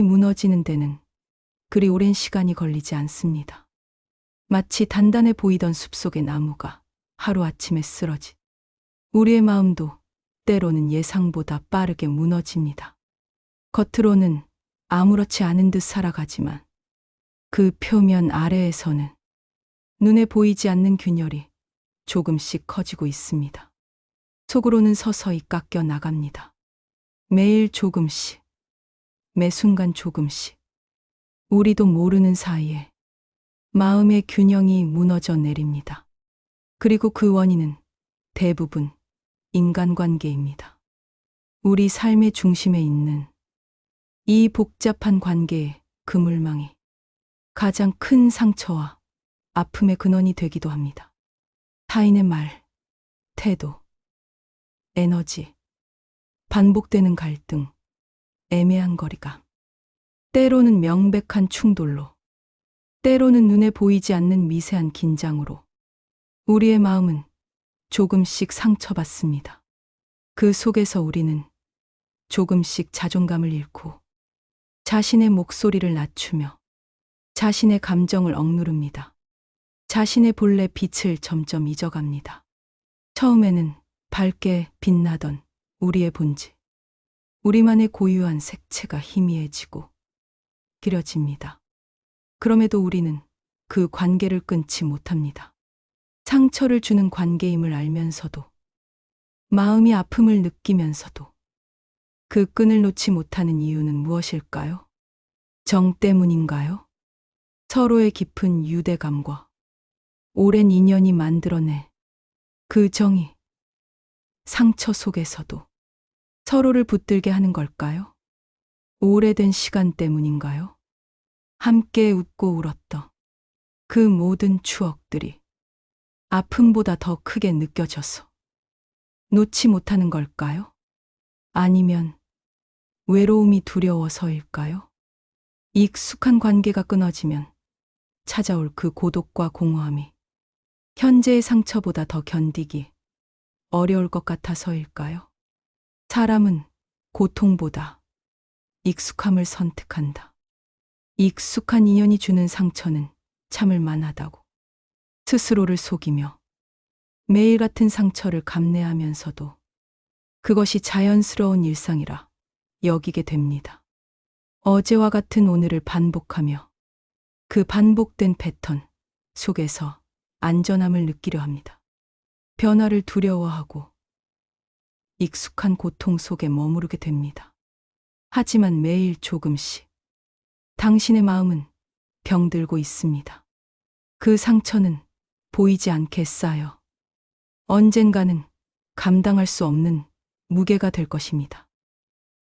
무너지는 데는 그리 오랜 시간이 걸리지 않습니다. 마치 단단해 보이던 숲속의 나무가 하루아침에 쓰러지. 우리의 마음도 때로는 예상보다 빠르게 무너집니다. 겉으로는 아무렇지 않은 듯 살아가지만 그 표면 아래에서는 눈에 보이지 않는 균열이 조금씩 커지고 있습니다. 속으로는 서서히 깎여 나갑니다. 매일 조금씩, 매 순간 조금씩, 우리도 모르는 사이에 마음의 균형이 무너져 내립니다. 그리고 그 원인은 대부분 인간관계입니다. 우리 삶의 중심에 있는 이 복잡한 관계의 그물망이 가장 큰 상처와 아픔의 근원이 되기도 합니다. 타인의 말, 태도, 에너지, 반복되는 갈등, 애매한 거리감, 때로는 명백한 충돌로, 때로는 눈에 보이지 않는 미세한 긴장으로 우리의 마음은 조금씩 상처받습니다. 그 속에서 우리는 조금씩 자존감을 잃고 자신의 목소리를 낮추며 자신의 감정을 억누릅니다. 자신의 본래 빛을 점점 잊어갑니다. 처음에는 밝게 빛나던 우리의 본질, 우리만의 고유한 색채가 희미해지고 길어집니다. 그럼에도 우리는 그 관계를 끊지 못합니다. 상처를 주는 관계임을 알면서도, 마음이 아픔을 느끼면서도 그 끈을 놓지 못하는 이유는 무엇일까요? 정 때문인가요? 서로의 깊은 유대감과 오랜 인연이 만들어내 그 정이 상처 속에서도 서로를 붙들게 하는 걸까요? 오래된 시간 때문인가요? 함께 웃고 울었던 그 모든 추억들이 아픔보다 더 크게 느껴져서 놓지 못하는 걸까요? 아니면 외로움이 두려워서일까요? 익숙한 관계가 끊어지면 찾아올 그 고독과 공허함이 현재의 상처보다 더 견디기 어려울 것 같아서일까요? 사람은 고통보다 익숙함을 선택한다. 익숙한 인연이 주는 상처는 참을 만하다고 스스로를 속이며 매일 같은 상처를 감내하면서도 그것이 자연스러운 일상이라 여기게 됩니다. 어제와 같은 오늘을 반복하며 그 반복된 패턴 속에서 안전함을 느끼려 합니다. 변화를 두려워하고 익숙한 고통 속에 머무르게 됩니다. 하지만 매일 조금씩 당신의 마음은 병들고 있습니다. 그 상처는 보이지 않게 쌓여 언젠가는 감당할 수 없는 무게가 될 것입니다.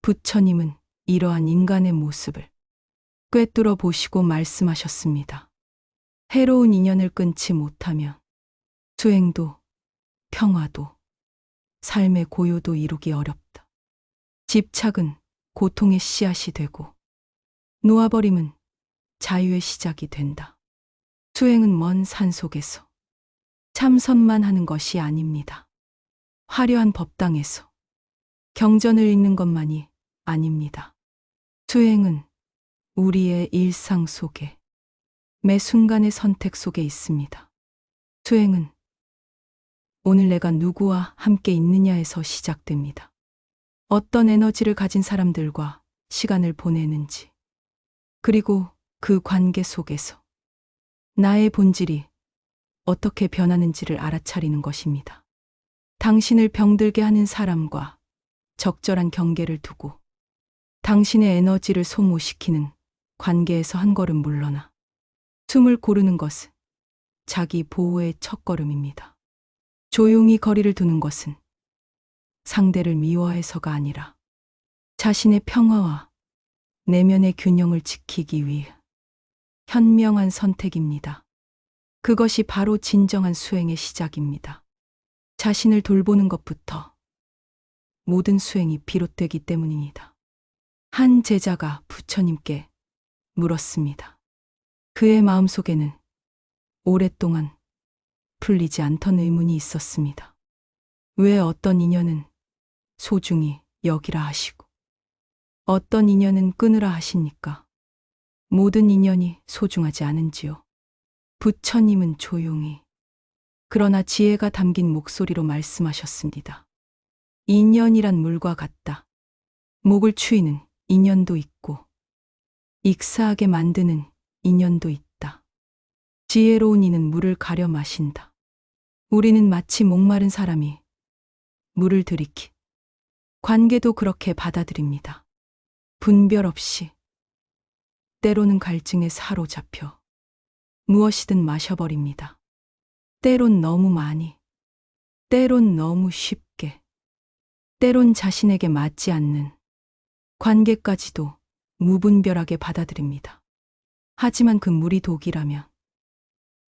부처님은 이러한 인간의 모습을 꿰뚫어 보시고 말씀하셨습니다. 해로운 인연을 끊지 못하면 수행도 평화도 삶의 고요도 이루기 어렵다. 집착은 고통의 씨앗이 되고 놓아버림은 자유의 시작이 된다. 수행은 먼 산 속에서 참선만 하는 것이 아닙니다. 화려한 법당에서 경전을 읽는 것만이 아닙니다. 수행은 우리의 일상 속에 매 순간의 선택 속에 있습니다. 수행은 오늘 내가 누구와 함께 있느냐에서 시작됩니다. 어떤 에너지를 가진 사람들과 시간을 보내는지, 그리고 그 관계 속에서 나의 본질이 어떻게 변하는지를 알아차리는 것입니다. 당신을 병들게 하는 사람과 적절한 경계를 두고 당신의 에너지를 소모시키는 관계에서 한 걸음 물러나 숨을 고르는 것은 자기 보호의 첫걸음입니다. 조용히 거리를 두는 것은 상대를 미워해서가 아니라 자신의 평화와 내면의 균형을 지키기 위해 현명한 선택입니다. 그것이 바로 진정한 수행의 시작입니다. 자신을 돌보는 것부터 모든 수행이 비롯되기 때문입니다. 한 제자가 부처님께 물었습니다. 그의 마음속에는 오랫동안 풀리지 않던 의문이 있었습니다. 왜 어떤 인연은 소중히 여기라 하시고 어떤 인연은 끊으라 하십니까? 모든 인연이 소중하지 않은지요. 부처님은 조용히 그러나 지혜가 담긴 목소리로 말씀하셨습니다. 인연이란 물과 같다. 목을 추이는 인연도 있고 익사하게 만드는 인연도 있다. 지혜로운 이는 물을 가려 마신다. 우리는 마치 목마른 사람이 물을 들이키 관계도 그렇게 받아들입니다. 분별 없이 때로는 갈증에 사로잡혀 무엇이든 마셔버립니다. 때론 너무 많이, 때론 너무 쉽게, 때론 자신에게 맞지 않는 관계까지도 무분별하게 받아들입니다. 하지만 그 물이 독이라면,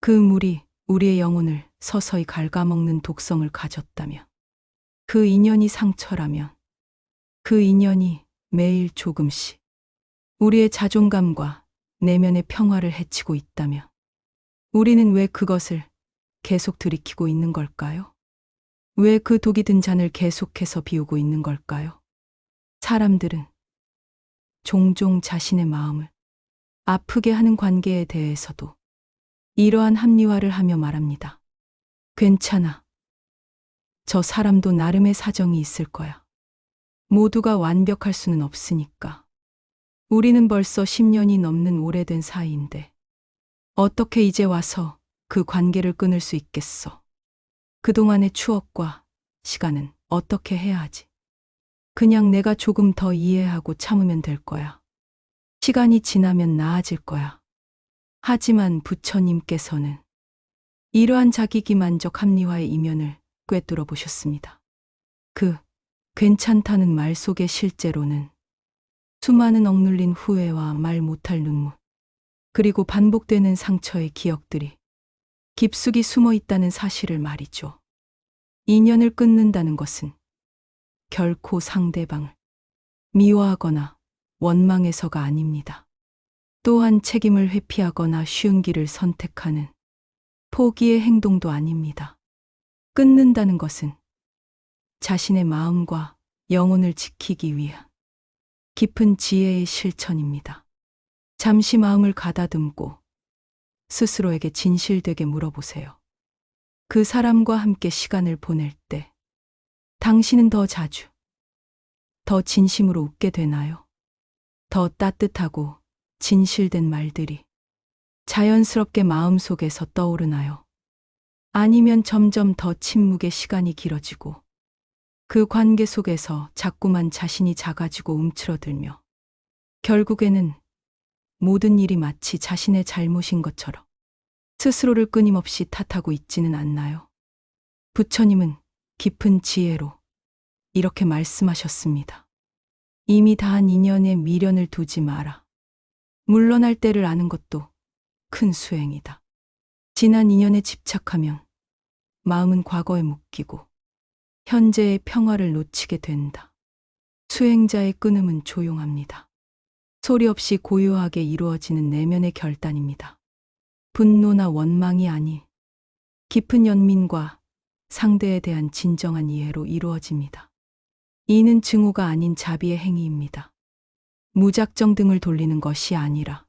그 물이 우리의 영혼을 서서히 갉아먹는 독성을 가졌다면, 그 인연이 상처라면, 그 인연이 매일 조금씩 우리의 자존감과 내면의 평화를 해치고 있다면, 우리는 왜 그것을 계속 들이키고 있는 걸까요? 왜 그 독이 든 잔을 계속해서 비우고 있는 걸까요? 사람들은 종종 자신의 마음을 아프게 하는 관계에 대해서도 이러한 합리화를 하며 말합니다. 괜찮아. 저 사람도 나름의 사정이 있을 거야. 모두가 완벽할 수는 없으니까. 우리는 벌써 10년이 넘는 오래된 사이인데 어떻게 이제 와서 그 관계를 끊을 수 있겠어? 그동안의 추억과 시간은 어떻게 해야 하지? 그냥 내가 조금 더 이해하고 참으면 될 거야. 시간이 지나면 나아질 거야. 하지만 부처님께서는 이러한 자기기만적 합리화의 이면을 꿰뚫어 보셨습니다. 그 괜찮다는 말 속에 실제로는 수많은 억눌린 후회와 말 못할 눈물, 그리고 반복되는 상처의 기억들이 깊숙이 숨어 있다는 사실을 말이죠. 인연을 끊는다는 것은 결코 상대방을 미워하거나 원망해서가 아닙니다. 또한 책임을 회피하거나 쉬운 길을 선택하는 포기의 행동도 아닙니다. 끊는다는 것은 자신의 마음과 영혼을 지키기 위한 깊은 지혜의 실천입니다. 잠시 마음을 가다듬고 스스로에게 진실되게 물어보세요. 그 사람과 함께 시간을 보낼 때 당신은 더 자주, 더 진심으로 웃게 되나요? 더 따뜻하고 진실된 말들이 자연스럽게 마음속에서 떠오르나요? 아니면 점점 더 침묵의 시간이 길어지고 그 관계 속에서 자꾸만 자신이 작아지고 움츠러들며 결국에는 모든 일이 마치 자신의 잘못인 것처럼 스스로를 끊임없이 탓하고 있지는 않나요? 부처님은 깊은 지혜로 이렇게 말씀하셨습니다. 이미 다한 인연에 미련을 두지 마라. 물러날 때를 아는 것도 큰 수행이다. 지난 인연에 집착하면 마음은 과거에 묶이고 현재의 평화를 놓치게 된다. 수행자의 끊음은 조용합니다. 소리 없이 고요하게 이루어지는 내면의 결단입니다. 분노나 원망이 아닌 깊은 연민과 상대에 대한 진정한 이해로 이루어집니다. 이는 증오가 아닌 자비의 행위입니다. 무작정 등을 돌리는 것이 아니라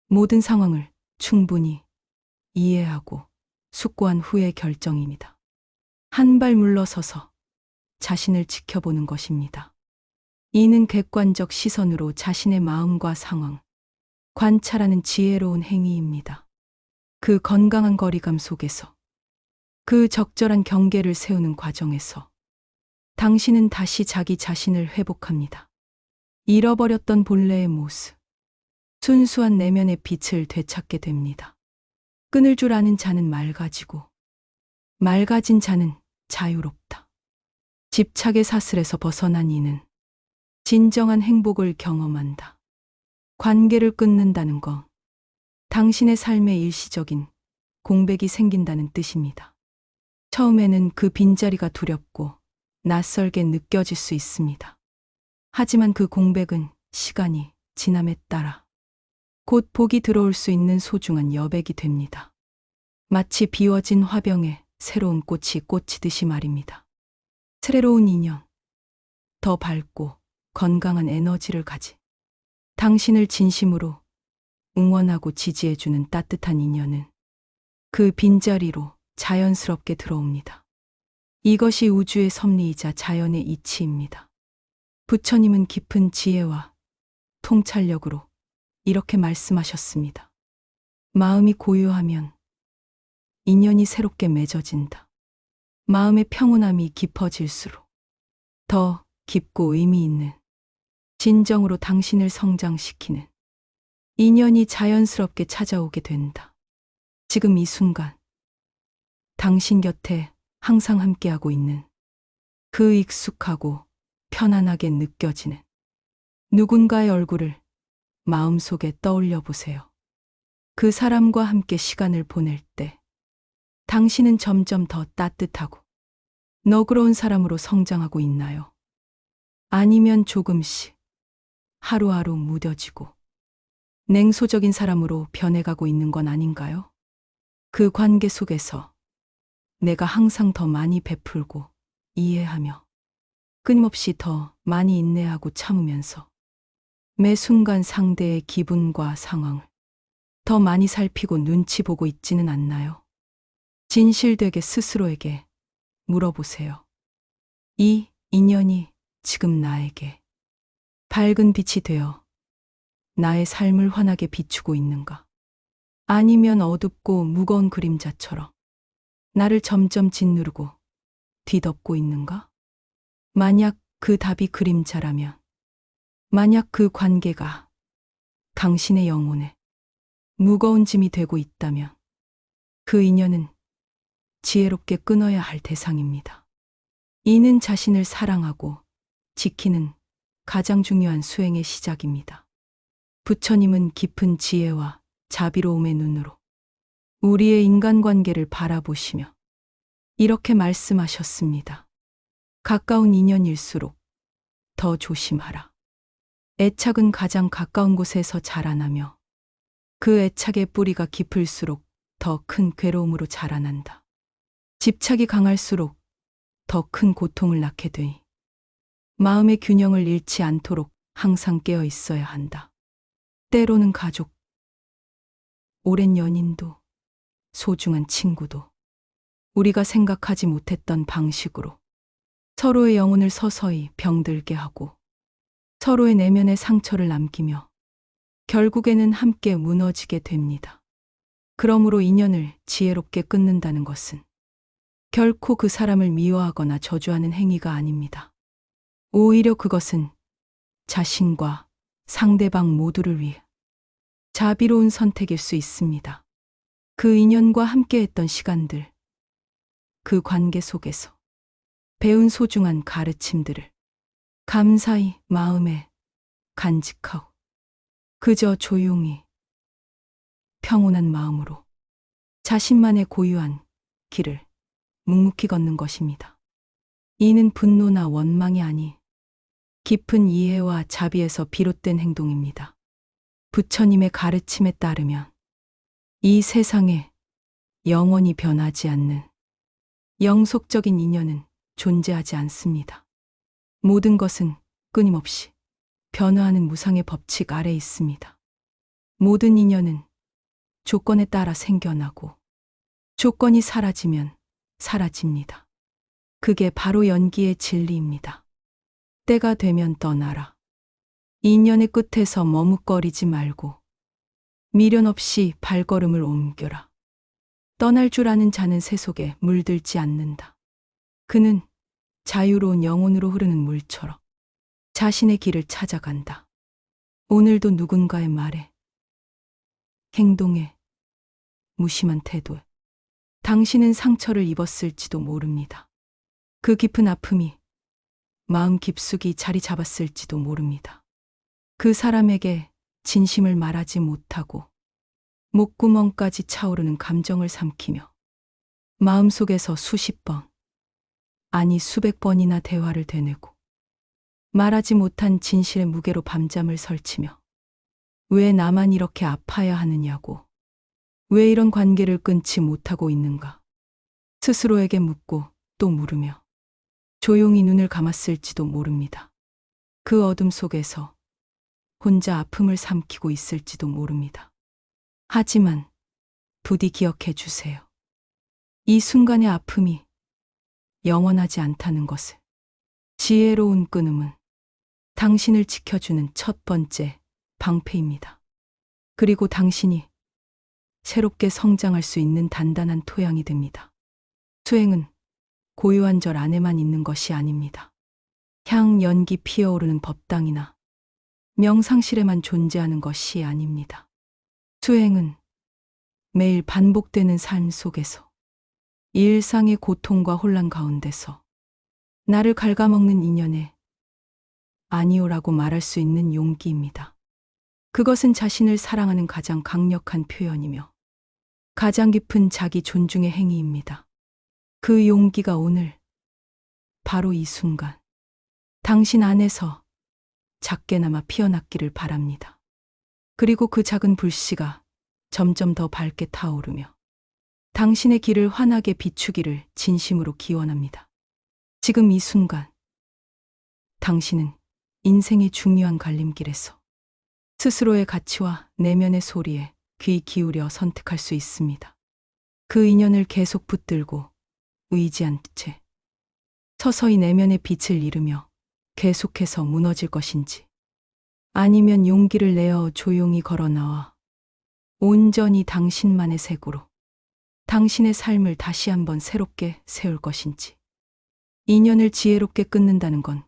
모든 상황을 충분히 이해하고 숙고한 후의 결정입니다. 한 발 물러서서 자신을 지켜보는 것입니다. 이는 객관적 시선으로 자신의 마음과 상황, 관찰하는 지혜로운 행위입니다. 그 건강한 거리감 속에서, 그 적절한 경계를 세우는 과정에서 당신은 다시 자기 자신을 회복합니다. 잃어버렸던 본래의 모습, 순수한 내면의 빛을 되찾게 됩니다. 끊을 줄 아는 자는 맑아지고, 맑아진 자는 자유롭다. 집착의 사슬에서 벗어난 이는 진정한 행복을 경험한다. 관계를 끊는다는 건 당신의 삶에 일시적인 공백이 생긴다는 뜻입니다. 처음에는 그 빈자리가 두렵고 낯설게 느껴질 수 있습니다. 하지만 그 공백은 시간이 지남에 따라 곧 복이 들어올 수 있는 소중한 여백이 됩니다. 마치 비워진 화병에 새로운 꽃이 꽂히듯이 말입니다. 새로운 인연, 더 밝고 건강한 에너지를 가지. 당신을 진심으로 응원하고 지지해주는 따뜻한 인연은 그 빈자리로 자연스럽게 들어옵니다. 이것이 우주의 섭리이자 자연의 이치입니다. 부처님은 깊은 지혜와 통찰력으로 이렇게 말씀하셨습니다. 마음이 고요하면 인연이 새롭게 맺어진다. 마음의 평온함이 깊어질수록 더 깊고 의미 있는 진정으로 당신을 성장시키는 인연이 자연스럽게 찾아오게 된다. 지금 이 순간 당신 곁에 항상 함께하고 있는 그 익숙하고 편안하게 느껴지는 누군가의 얼굴을 마음속에 떠올려 보세요. 그 사람과 함께 시간을 보낼 때 당신은 점점 더 따뜻하고 너그러운 사람으로 성장하고 있나요? 아니면 조금씩 하루하루 무뎌지고 냉소적인 사람으로 변해가고 있는 건 아닌가요? 그 관계 속에서 내가 항상 더 많이 베풀고 이해하며 끊임없이 더 많이 인내하고 참으면서 매 순간 상대의 기분과 상황을 더 많이 살피고 눈치 보고 있지는 않나요? 진실되게 스스로에게 물어보세요. 이 인연이 지금 나에게 밝은 빛이 되어 나의 삶을 환하게 비추고 있는가? 아니면 어둡고 무거운 그림자처럼 나를 점점 짓누르고 뒤덮고 있는가? 만약 그 답이 그림자라면, 만약 그 관계가 당신의 영혼에 무거운 짐이 되고 있다면 그 인연은 지혜롭게 끊어야 할 대상입니다. 이는 자신을 사랑하고 지키는 가장 중요한 수행의 시작입니다. 부처님은 깊은 지혜와 자비로움의 눈으로 우리의 인간관계를 바라보시며 이렇게 말씀하셨습니다. 가까운 인연일수록 더 조심하라. 애착은 가장 가까운 곳에서 자라나며 그 애착의 뿌리가 깊을수록 더 큰 괴로움으로 자라난다. 집착이 강할수록 더 큰 고통을 낳게 되니 마음의 균형을 잃지 않도록 항상 깨어 있어야 한다. 때로는 가족, 오랜 연인도, 소중한 친구도 우리가 생각하지 못했던 방식으로 서로의 영혼을 서서히 병들게 하고 서로의 내면의 상처를 남기며 결국에는 함께 무너지게 됩니다. 그러므로 인연을 지혜롭게 끊는다는 것은 결코 그 사람을 미워하거나 저주하는 행위가 아닙니다. 오히려 그것은 자신과 상대방 모두를 위해 자비로운 선택일 수 있습니다. 그 인연과 함께했던 시간들, 그 관계 속에서 배운 소중한 가르침들을 감사히 마음에 간직하고 그저 조용히 평온한 마음으로 자신만의 고유한 길을 묵묵히 걷는 것입니다. 이는 분노나 원망이 아니 깊은 이해와 자비에서 비롯된 행동입니다. 부처님의 가르침에 따르면 이 세상에 영원히 변하지 않는 영속적인 인연은 존재하지 않습니다. 모든 것은 끊임없이 변화하는 무상의 법칙 아래 있습니다. 모든 인연은 조건에 따라 생겨나고 조건이 사라지면 사라집니다. 그게 바로 연기의 진리입니다. 때가 되면 떠나라. 인연의 끝에서 머뭇거리지 말고 미련 없이 발걸음을 옮겨라. 떠날 줄 아는 자는 새 속에 물들지 않는다. 그는 자유로운 영혼으로 흐르는 물처럼 자신의 길을 찾아간다. 오늘도 누군가의 말에, 행동에, 무심한 태도에 당신은 상처를 입었을지도 모릅니다. 그 깊은 아픔이 마음 깊숙이 자리 잡았을지도 모릅니다. 그 사람에게 진심을 말하지 못하고 목구멍까지 차오르는 감정을 삼키며 마음속에서 수십 번, 아니 수백 번이나 대화를 되뇌고 말하지 못한 진실의 무게로 밤잠을 설치며 왜 나만 이렇게 아파야 하느냐고, 왜 이런 관계를 끊지 못하고 있는가 스스로에게 묻고 또 물으며 조용히 눈을 감았을지도 모릅니다. 그 어둠 속에서 혼자 아픔을 삼키고 있을지도 모릅니다. 하지만 부디 기억해 주세요. 이 순간의 아픔이 영원하지 않다는 것을. 지혜로운 끊음은 당신을 지켜주는 첫 번째 방패입니다. 그리고 당신이 새롭게 성장할 수 있는 단단한 토양이 됩니다. 수행은 고요한 절 안에만 있는 것이 아닙니다. 향, 연기 피어오르는 법당이나 명상실에만 존재하는 것이 아닙니다. 수행은 매일 반복되는 삶 속에서, 일상의 고통과 혼란 가운데서 나를 갉아먹는 인연에 아니오라고 말할 수 있는 용기입니다. 그것은 자신을 사랑하는 가장 강력한 표현이며 가장 깊은 자기 존중의 행위입니다. 그 용기가 오늘, 바로 이 순간, 당신 안에서 작게나마 피어났기를 바랍니다. 그리고 그 작은 불씨가 점점 더 밝게 타오르며 당신의 길을 환하게 비추기를 진심으로 기원합니다. 지금 이 순간, 당신은 인생의 중요한 갈림길에서 스스로의 가치와 내면의 소리에 귀 기울여 선택할 수 있습니다. 그 인연을 계속 붙들고 의지한 채 서서히 내면의 빛을 잃으며 계속해서 무너질 것인지, 아니면 용기를 내어 조용히 걸어 나와 온전히 당신만의 색으로 당신의 삶을 다시 한번 새롭게 세울 것인지. 인연을 지혜롭게 끊는다는 건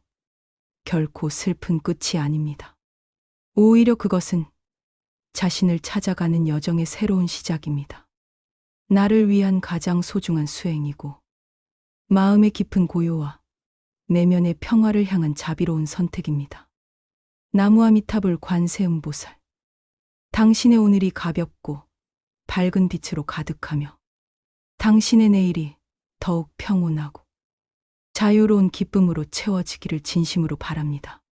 결코 슬픈 끝이 아닙니다. 오히려 그것은 자신을 찾아가는 여정의 새로운 시작입니다. 나를 위한 가장 소중한 수행이고, 마음의 깊은 고요와 내면의 평화를 향한 자비로운 선택입니다. 나무아미타불 관세음보살, 당신의 오늘이 가볍고 밝은 빛으로 가득하며 당신의 내일이 더욱 평온하고 자유로운 기쁨으로 채워지기를 진심으로 바랍니다.